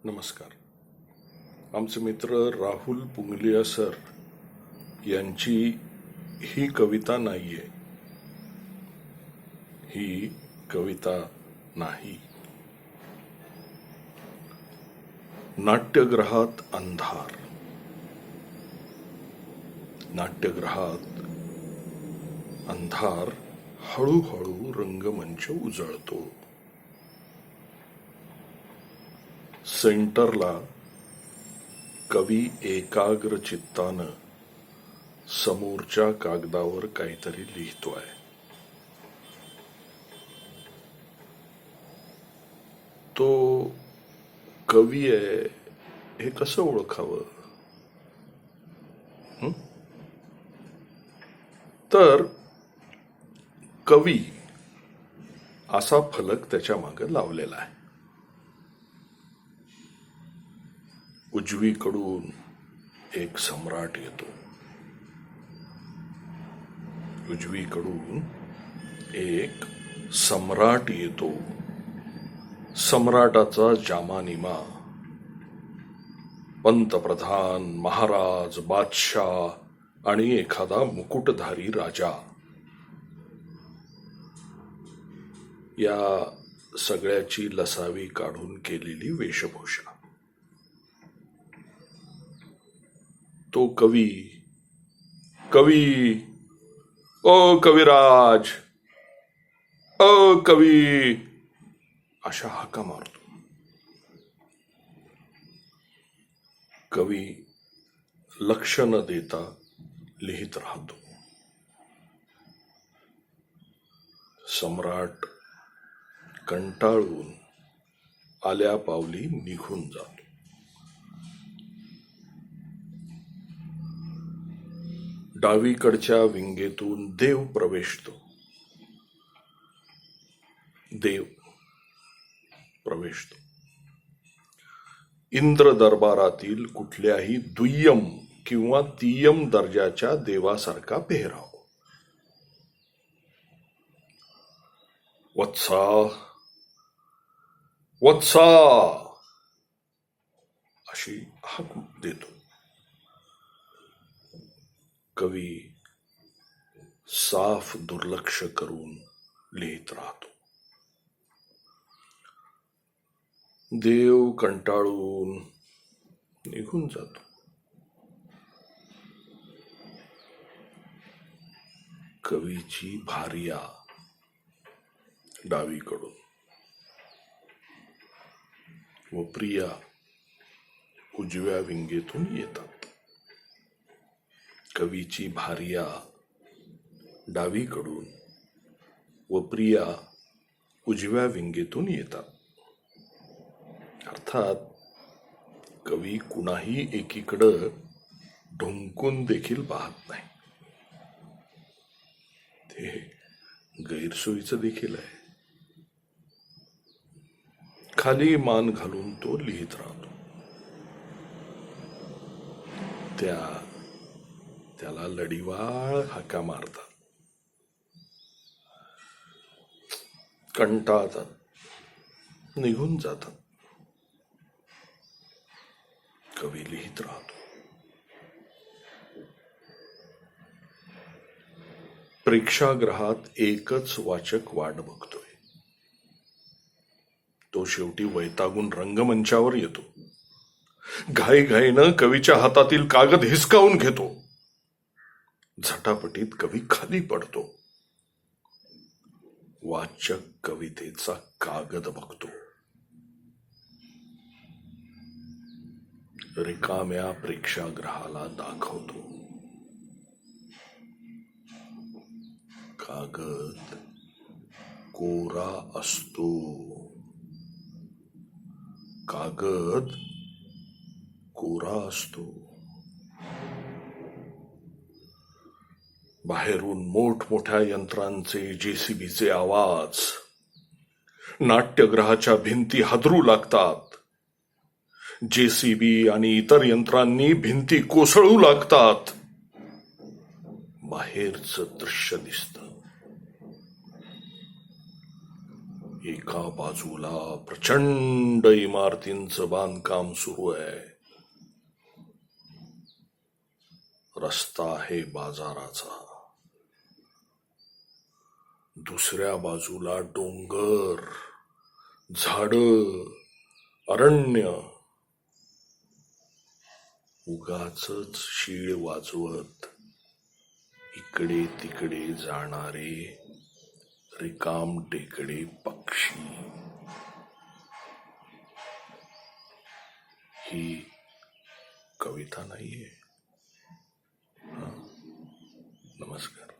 नमस्कार. आमचे मित्र राहुल पुंगलिया सर यांची ही कविता नाहीये. ही कविता नाही. नाट्यगृहात अंधार. नाट्यगृहात अंधार हळूहळू रंगमंच उजळतो. सेंटरला कवी एकाग्र चित्तानं समोरच्या कागदावर काहीतरी लिहितोय. तो कवी आहे हे कसं ओळखावं? तर कवी असा फलक त्याच्या मागे लावलेला आहे. उजवीकडून एक सम्राट येतो. उजवीकडून एक सम्राट येतो. सम्राटाचा जामानिमा पंतप्रधान, महाराज, बादशाह आणि एखादा मुकुटधारी राजा या सगळ्याची लसावी काढून केलेली वेशभूषा. तो कवी कवी ओ कविराज, ओ कवी अशा हाका मारतो. कवी लक्ष न देता लिहित राहतो. सम्राट कंटाळून आल्या पावली निघून जातो. डावीकडच्या विंगेतून देव प्रवेशतो. देव प्रवेशतो. इंद्र दरबारातील कुठल्याही दुय्यम किंवा तिय्यम दर्जाच्या देवासारखा पेहराव. वत्सा वत्सा अशी हाक देतो. कवी साफ दुर्लक्ष करून लिहित राहतो. देव कंटाळून निघून जातो. कवीची भार्या डावीकडून व प्रिया उजव्या विंगेतून येतात. कवीची भार्या डावीकडून व प्रिया उजव्या विंगेतून येतात. अर्थात कवी कुणाही एकीकडं ढुंकून देखील पाहत नाही. ते गैरसोयीचं देखील आहे. खाली मान घालून तो लिहित राहतो. त्याला लढीवाळ हाका मारतात. कंटाळतात, निघून जातात. कवी लिहित राहतो. प्रेक्षागृहात एकच वाचक वाट बघतोय. तो शेवटी वैतागून रंगमंचावर येतो. घाईघाईनं कवीच्या हातातील कागद हिसकावून घेतो. झटापटीत कवी खाली पडतो. वाचक कवितेचा कागद बघतो. रिकाम्या प्रेक्षागृहाला दाखवतो. कागद कोरा असतो. कागद कोरा असतो. बाहेरून मोठमोठ्या यंत्रांचे, जेसीबीचे आवाज नाट्यगृहाच्या भिंती हादरू लागतात. जेसीबी आणि इतर यंत्रांनी भिंती कोसळू लागतात. बाहेरचं दृश्य दिसतं. एका बाजूला प्रचंड इमारतींचं बांधकाम सुरू आहे. रस्ता आहे बाजाराचा. दुसऱ्या बाजूला डोंगर, झाडं, अरण्य. उगाचच शीळ वाजवत इकडे तिकडे जाणारे रिकाम टेकडे पक्षी. ही कविता नाहीये. नमस्कार.